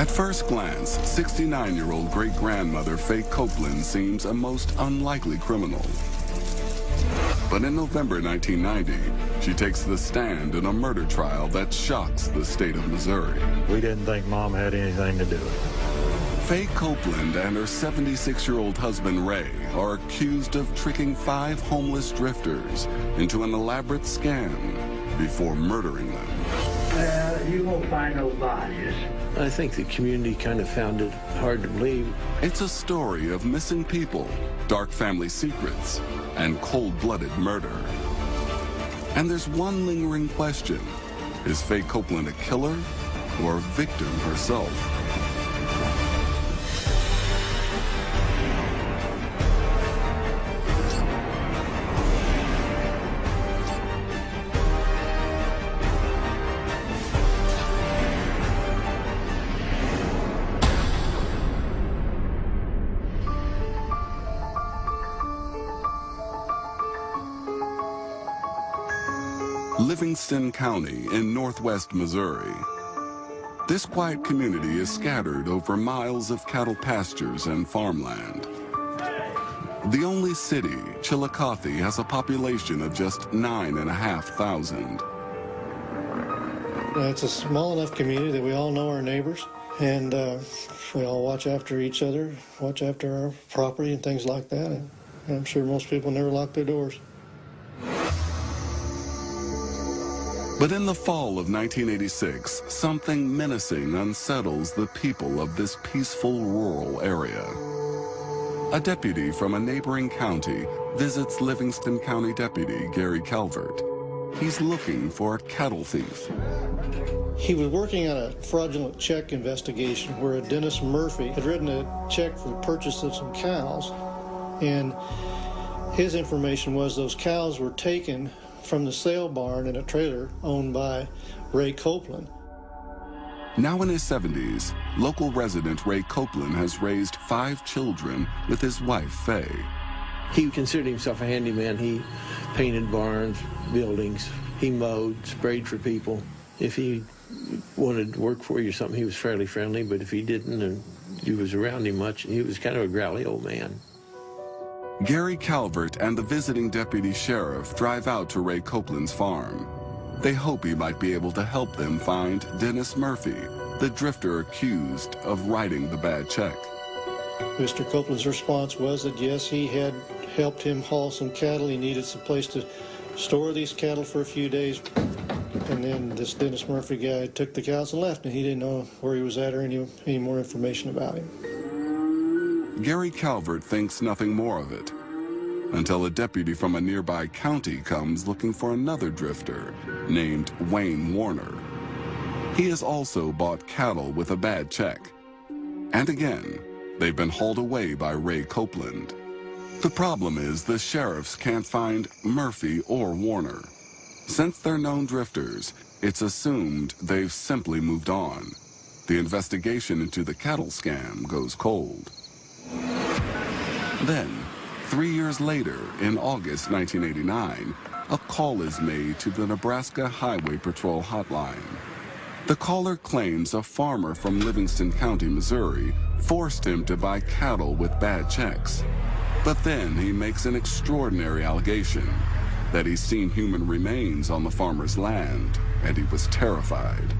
At first glance, 69-year-old great-grandmother Faye Copeland seems a most unlikely criminal. But in November 1990, she takes the stand in a murder trial that shocks the state of Missouri. We didn't think Mom had anything to do with it. Faye Copeland and her 76-year-old husband Ray are accused of tricking 5 homeless drifters into an elaborate scam before murdering them. You won't find no bodies. I think the community kind of found it hard to believe. It's a story of missing people, dark family secrets, and cold-blooded murder. And there's one lingering question. Is Faye Copeland a killer or a victim herself? Livingston County in northwest Missouri. This quiet community is scattered over miles of cattle pastures and farmland. The only city, Chillicothe, has a population of just 9,500. It's a small enough community that we all know our neighbors, and we all watch after each other, watch after our property and things like that. And I'm sure most people never lock their doors. But in the fall of 1986, something menacing unsettles the people of this peaceful rural area. A deputy from a neighboring county visits Livingston County Deputy Gary Calvert. He's looking for a cattle thief. He was working on a fraudulent check investigation where a Dennis Murphy had written a check for the purchase of some cows, and his information was those cows were taken from the sale barn in a trailer owned by Ray Copeland. Now in his 70s, local resident Ray Copeland has raised 5 children with his wife, Faye. He considered himself a handyman. He painted barns, buildings. He mowed, sprayed for people. If he wanted to work for you or something, he was fairly friendly, but if he didn't and you was around him much, he was kind of a growly old man. Gary Calvert and the visiting deputy sheriff drive out to Ray Copeland's farm. They hope he might be able to help them find Dennis Murphy, the drifter accused of writing the bad check. Mr. Copeland's response was that yes, he had helped him haul some cattle. He needed some place to store these cattle for a few days. And then this Dennis Murphy guy took the cows and left, and he didn't know where he was at or any more information about him. Gary Calvert thinks nothing more of it, until a deputy from a nearby county comes looking for another drifter named Wayne Warner. He has also bought cattle with a bad check. And again, they've been hauled away by Ray Copeland. The problem is the sheriffs can't find Murphy or Warner. Since they're known drifters, it's assumed they've simply moved on. The investigation into the cattle scam goes cold. Then, 3 years later, in August 1989, a call is made to the Nebraska Highway Patrol hotline. The caller claims a farmer from Livingston County, Missouri, forced him to buy cattle with bad checks. But then he makes an extraordinary allegation that he's seen human remains on the farmer's land, and he was terrified.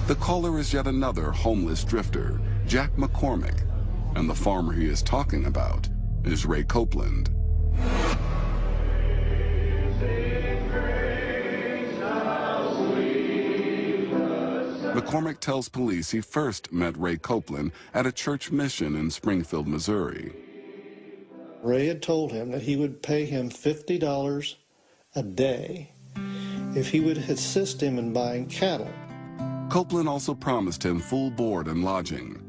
The caller is yet another homeless drifter, Jack McCormick, and the farmer he is talking about is Ray Copeland. McCormick tells police he first met Ray Copeland at a church mission in Springfield, Missouri. Ray had told him that he would pay him $50 a day if he would assist him in buying cattle. Copeland also promised him full board and lodging.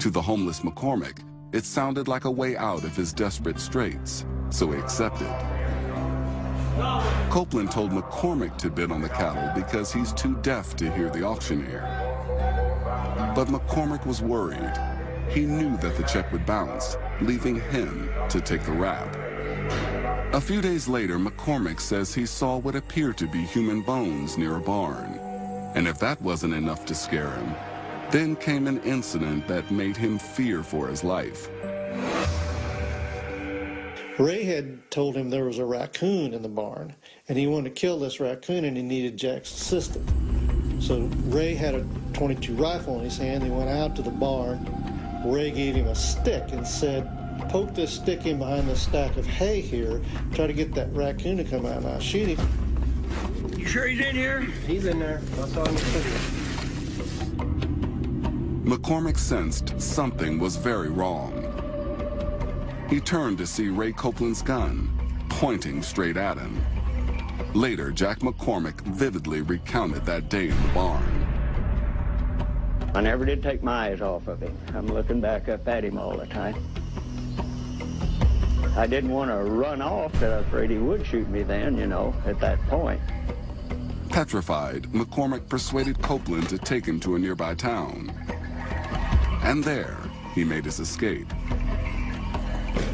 To the homeless McCormick, it sounded like a way out of his desperate straits, so he accepted. Copeland told McCormick to bid on the cattle because he's too deaf to hear the auctioneer. But McCormick was worried. He knew that the check would bounce, leaving him to take the rap. A few days later, McCormick says he saw what appeared to be human bones near a barn. And if that wasn't enough to scare him, Then came an incident that made him fear for his life. Ray had told him there was a raccoon in the barn, and he wanted to kill this raccoon, and he needed Jack's assistance. So Ray had a .22 rifle in his hand. He went out to the barn. Ray gave him a stick and said, poke this stick in behind this stack of hay here, try to get that raccoon to come out, and I'll shoot him. You sure he's in here? He's in there. I saw him sitting. McCormick sensed something was very wrong. He turned to see Ray Copeland's gun, pointing straight at him. Later, Jack McCormick vividly recounted that day in the barn. I never did take my eyes off of him. I'm looking back up at him all the time. I didn't want to run off, because I was afraid he would shoot me then, you know, at that point. Petrified, McCormick persuaded Copeland to take him to a nearby town. And there, he made his escape.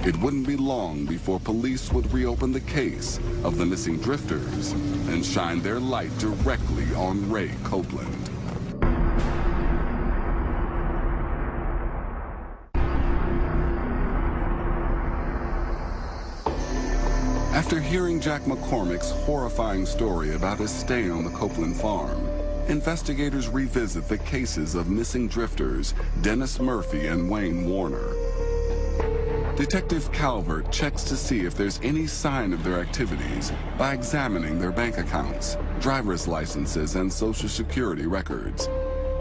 It wouldn't be long before police would reopen the case of the missing drifters and shine their light directly on Ray Copeland. After hearing Jack McCormick's horrifying story about his stay on the Copeland farm, investigators revisit the cases of missing drifters Dennis Murphy and Wayne Warner. Detective Calvert checks to see if there's any sign of their activities by examining their bank accounts, driver's licenses, and Social Security records.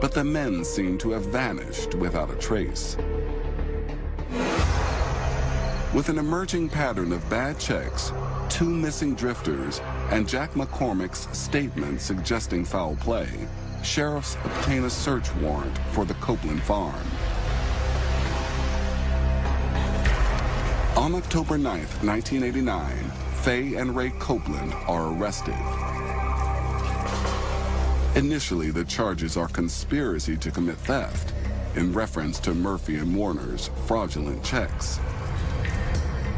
But the men seem to have vanished without a trace. With an emerging pattern of bad checks, 2 missing drifters, and Jack McCormick's statement suggesting foul play, sheriffs obtain a search warrant for the Copeland farm. On October 9th, 1989, Fay and Ray Copeland are arrested. Initially, the charges are conspiracy to commit theft, in reference to Murphy and Warner's fraudulent checks.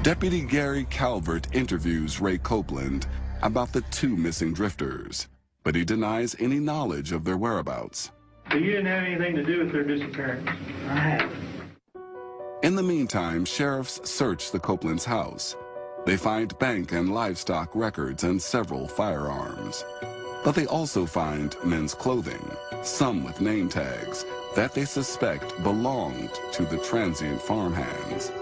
Deputy Gary Calvert interviews Ray Copeland about the 2 missing drifters, but he denies any knowledge of their whereabouts. So you didn't have anything to do with their disappearance? I haven't. In the meantime, sheriffs search the Copeland's house. They find bank and livestock records and several firearms. But they also find men's clothing, some with name tags, that they suspect belonged to the transient farmhands.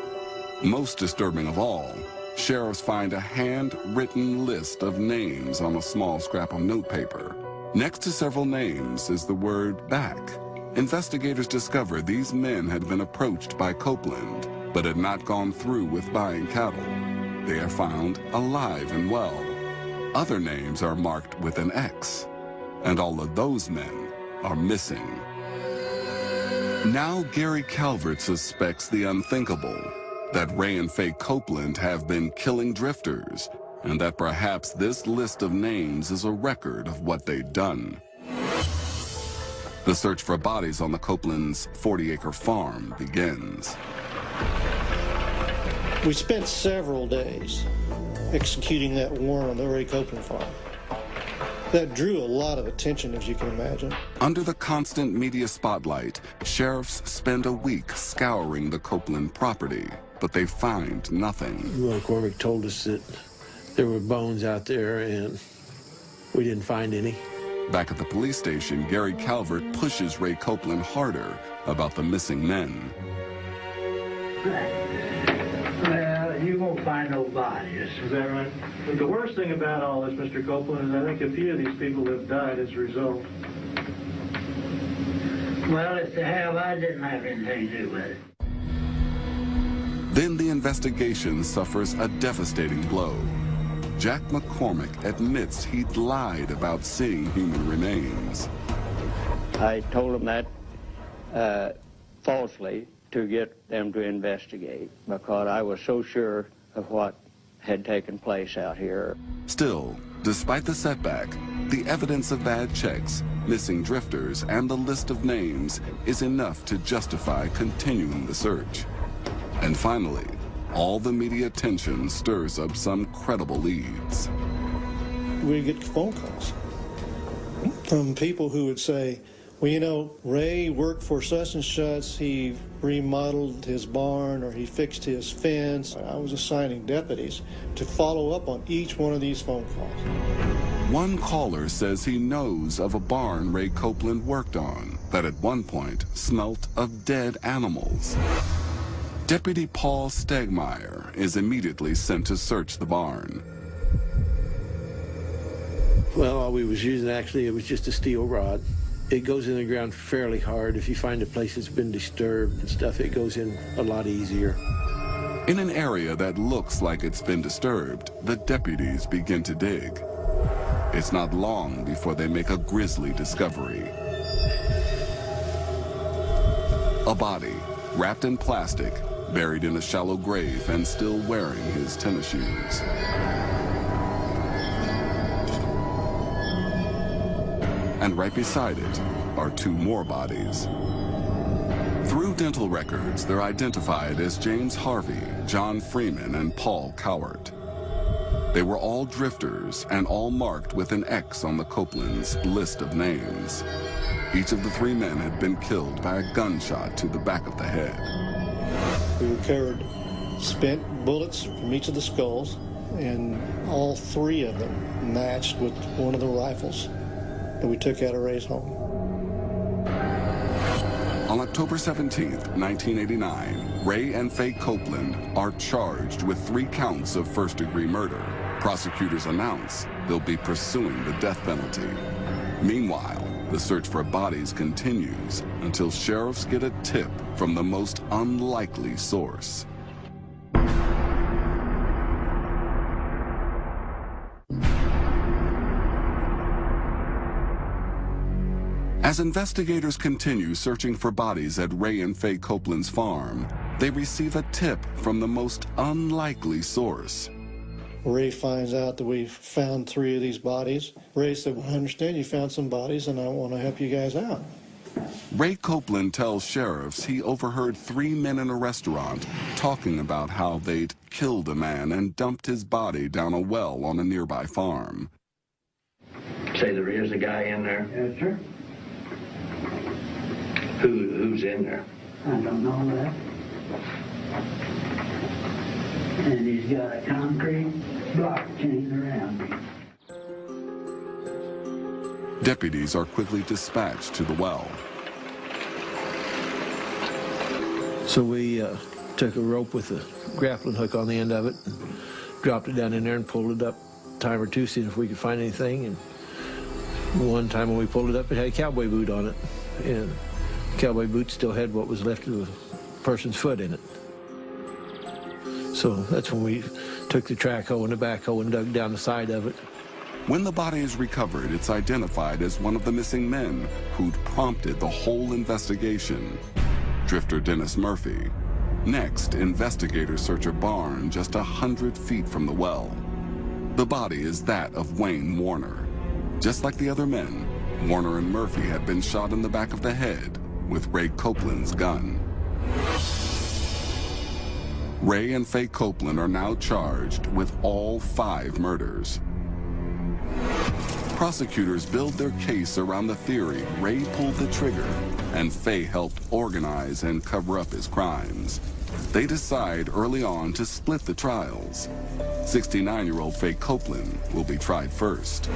Most disturbing of all, sheriffs find a handwritten list of names on a small scrap of notepaper. Next to several names is the word back. Investigators discover these men had been approached by Copeland, but had not gone through with buying cattle. They are found alive and well. Other names are marked with an X, and all of those men are missing. Now Gary Calvert suspects the unthinkable, that Ray and Fay Copeland have been killing drifters, and that perhaps this list of names is a record of what they'd done. The search for bodies on the Copeland's 40-acre farm begins. We spent several days executing that warrant on the Ray Copeland farm. That drew a lot of attention, as you can imagine. Under the constant media spotlight, sheriffs spend a week scouring the Copeland property, but they find nothing. McCormick told us that there were bones out there, and we didn't find any. Back at the police station, Gary Calvert pushes Ray Copeland harder about the missing men. Well, you won't find no bodies. Is that right? But the worst thing about all this, Mr. Copeland, is I think a few of these people have died as a result. Well, if they have, I didn't have anything to do with it. Then the investigation suffers a devastating blow. Jack McCormick admits he'd lied about seeing human remains. I told them that falsely to get them to investigate, because I was so sure of what had taken place out here. Still, despite the setback, the evidence of bad checks, missing drifters, and the list of names is enough to justify continuing the search. And finally, all the media attention stirs up some credible leads. We get phone calls from people who would say, Well, you know, Ray worked for such and such. He remodeled his barn or he fixed his fence. I was assigning deputies to follow up on each one of these phone calls. One caller says he knows of a barn Ray Copeland worked on that at one point smelt of dead animals. Deputy Paul Stegmeyer is immediately sent to search the barn. Well, all we was using, actually, it was just a steel rod. It goes in the ground fairly hard. If you find a place that's been disturbed and stuff, it goes in a lot easier. In an area that looks like it's been disturbed, the deputies begin to dig. It's not long before they make a grisly discovery. A body, wrapped in plastic, buried in a shallow grave and still wearing his tennis shoes. And right beside it are two more bodies. Through dental records, they're identified as James Harvey, John Freeman, and Paul Cowart. They were all drifters and all marked with an X on the Copeland's list of names. Each of the three men had been killed by a gunshot to the back of the head. We recovered spent bullets from each of the skulls, and all three of them matched with one of the rifles that we took out of Ray's home. On October 17th, 1989, Ray and Faye Copeland are charged with 3 counts of first-degree murder. Prosecutors announce they'll be pursuing the death penalty. Meanwhile, the search for bodies continues until sheriffs get a tip from the most unlikely source. As investigators continue searching for bodies at Ray and Faye Copeland's farm, they receive a tip from the most unlikely source. Ray finds out that we found 3 of these bodies. Ray said, well, I understand you found some bodies and I want to help you guys out. Ray Copeland tells sheriffs he overheard 3 men in a restaurant talking about how they'd killed a man and dumped his body down a well on a nearby farm. Say there is a guy in there? Yes, sir. Who's in there? I don't know that. And he's got a concrete block chain around him. Deputies are quickly dispatched to the well. So we took a rope with a grappling hook on the end of it, and dropped it down in there and pulled it up a time or two, seeing if we could find anything. And one time when we pulled it up, it had a cowboy boot on it. And the cowboy boot still had what was left of a person's foot in it. So that's when we took the track hoe and the backhoe and dug down the side of it. When the body is recovered, it's identified as one of the missing men who'd prompted the whole investigation, drifter Dennis Murphy. Next, investigators search a barn just 100 feet from the well. The body is that of Wayne Warner. Just like the other men, Warner and Murphy had been shot in the back of the head with Ray Copeland's gun. Ray and Faye Copeland are now charged with all 5 murders. Prosecutors build their case around the theory Ray pulled the trigger and Faye helped organize and cover up his crimes. They decide early on to split the trials. 69-year-old Faye Copeland will be tried first.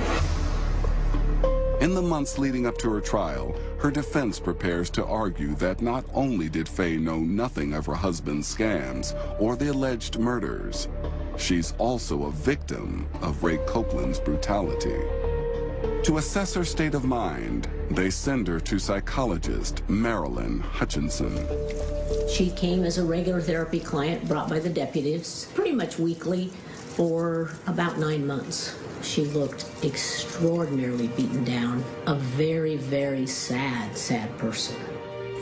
In the months leading up to her trial, her defense prepares to argue that not only did Faye know nothing of her husband's scams or the alleged murders, she's also a victim of Ray Copeland's brutality. To assess her state of mind, they send her to psychologist Marilyn Hutchinson. She came as a regular therapy client brought by the deputies, pretty much weekly, for about 9 months. She looked extraordinarily beaten down, a very, very sad, sad person.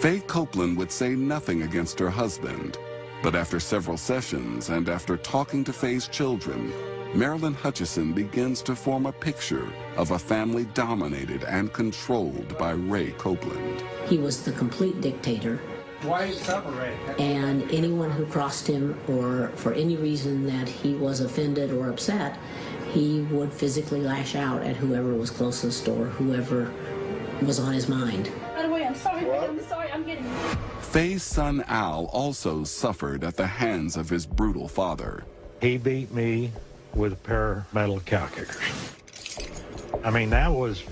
Faye Copeland would say nothing against her husband, but after several sessions and after talking to Faye's children, Marilyn Hutchinson begins to form a picture of a family dominated and controlled by Ray Copeland. He was the complete dictator. Why separate? And anyone who crossed him or for any reason that he was offended or upset, he would physically lash out at whoever was closest or whoever was on his mind. By the way, I'm sorry. I'm getting... Faye's son Al also suffered at the hands of his brutal father. He beat me with a pair of metal cow kickers. I mean, that was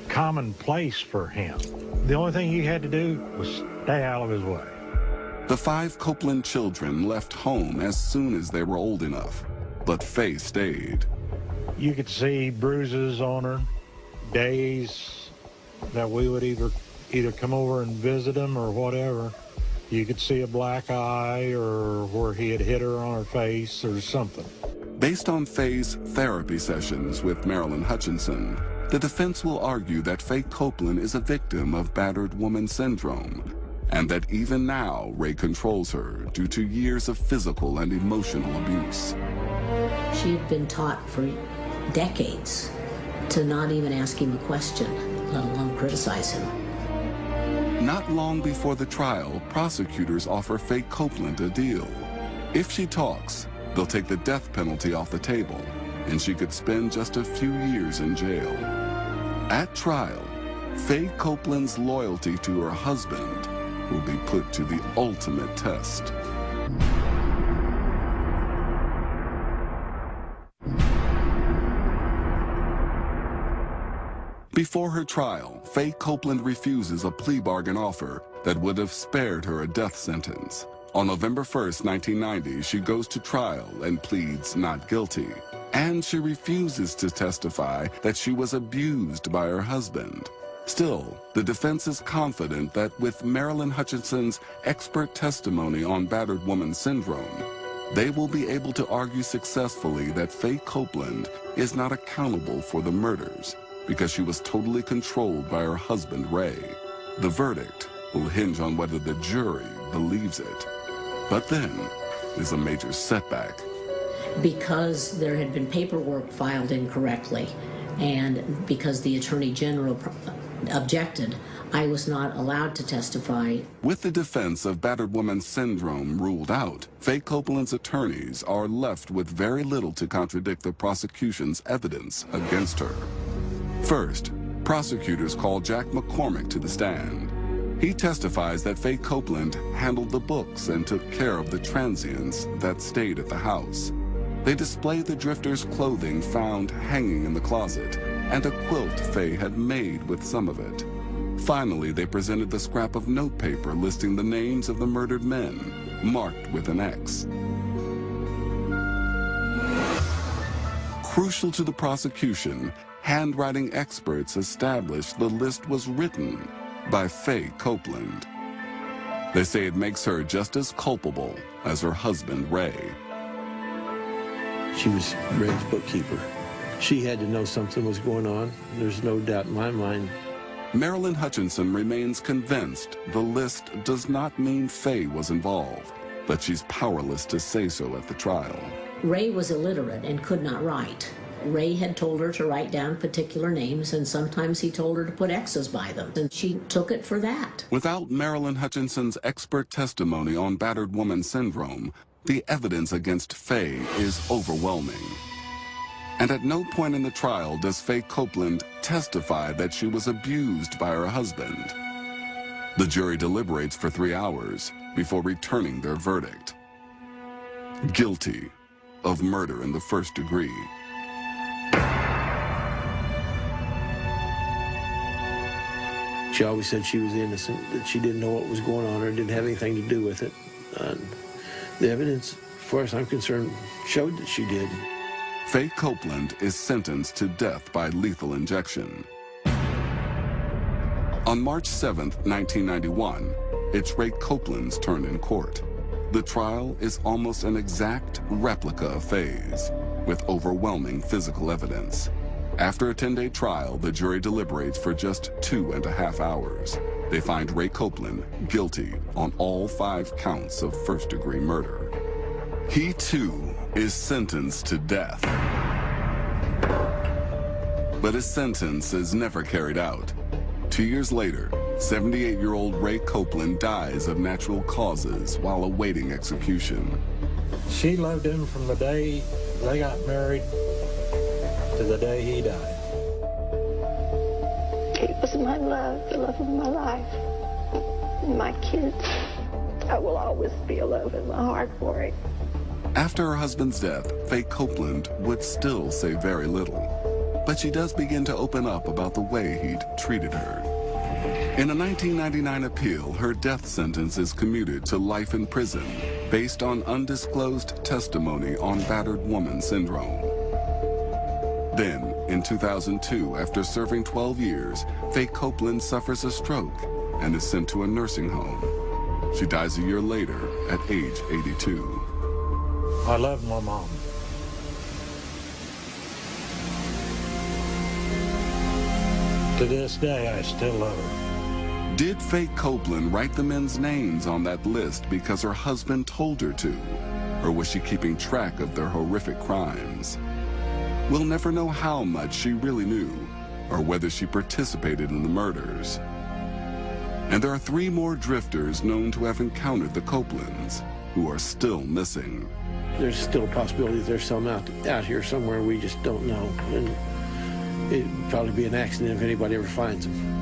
commonplace for him. The only thing he had to do was stay out of his way. The 5 Copeland children left home as soon as they were old enough, but Faye stayed. You could see bruises on her, days that we would either come over and visit him or whatever. You could see a black eye or where he had hit her on her face or something. Based on Faye's therapy sessions with Marilyn Hutchinson, the defense will argue that Faye Copeland is a victim of battered woman syndrome, and that even now Ray controls her due to years of physical and emotional abuse. She had been taught for decades to not even ask him a question, let alone criticize him. Not long before the trial, prosecutors offer Faye Copeland a deal. If she talks, they'll take the death penalty off the table, and she could spend just a few years in jail. At trial, Faye Copeland's loyalty to her husband will be put to the ultimate test. Before her trial, Faye Copeland refuses a plea bargain offer that would have spared her a death sentence. On November 1st, 1990, she goes to trial and pleads not guilty. And she refuses to testify that she was abused by her husband. Still, the defense is confident that with Marilyn Hutchinson's expert testimony on battered woman syndrome, they will be able to argue successfully that Faye Copeland is not accountable for the murders because she was totally controlled by her husband, Ray. The verdict will hinge on whether the jury believes it. But then is a major setback. Because there had been paperwork filed incorrectly, and because the Attorney General objected, I was not allowed to testify. With the defense of battered woman syndrome ruled out, Faye Copeland's attorneys are left with very little to contradict the prosecution's evidence against her. First, prosecutors call Jack McCormick to the stand. He testifies that Faye Copeland handled the books and took care of the transients that stayed at the house. They display the drifter's clothing found hanging in the closet and a quilt Faye had made with some of it. Finally, they presented the scrap of notepaper listing the names of the murdered men, marked with an X. Crucial to the prosecution, handwriting experts established the list was written by Faye Copeland. They say it makes her just as culpable as her husband, Ray. She was Ray's bookkeeper. She had to know something was going on. There's no doubt in my mind. Marilyn Hutchinson remains convinced the list does not mean Faye was involved, but she's powerless to say so at the trial. Ray was illiterate and could not write. Ray had told her to write down particular names, and sometimes he told her to put X's by them, and she took it for that. Without Marilyn Hutchinson's expert testimony on battered woman syndrome, the evidence against Faye is overwhelming. And at no point in the trial does Faye Copeland testify that she was abused by her husband. The jury deliberates for 3 hours before returning their verdict. Guilty of murder in the first degree. She always said she was innocent, that she didn't know what was going on or didn't have anything to do with it. The evidence, as far as I'm concerned, showed that she did. Faye Copeland is sentenced to death by lethal injection. On March 7th, 1991, it's Ray Copeland's turn in court. The trial is almost an exact replica of Faye's, with overwhelming physical evidence. After a 10-day trial, the jury deliberates for just 2.5 hours. They find Ray Copeland guilty on all 5 counts of first-degree murder. He, too, is sentenced to death. But his sentence is never carried out. 2 years later, 78-year-old Ray Copeland dies of natural causes while awaiting execution. She loved him from the day they got married to the day he died. He was my love, the love of my life, and my kids. I will always be a love in my heart for him. After her husband's death, Faye Copeland would still say very little, but she does begin to open up about the way he'd treated her. In a 1999 appeal, her death sentence is commuted to life in prison based on undisclosed testimony on battered woman syndrome. Then, in 2002, after serving 12 years, Faye Copeland suffers a stroke and is sent to a nursing home. She dies a year later at age 82. I love my mom. To this day, I still love her. Did Faye Copeland write the men's names on that list because her husband told her to? Or was she keeping track of their horrific crimes? We'll never know how much she really knew, or whether she participated in the murders. And there are 3 more drifters known to have encountered the Copelands, who are still missing. There's still a possibility there's some out here somewhere we just don't know. And it'd probably be an accident if anybody ever finds them.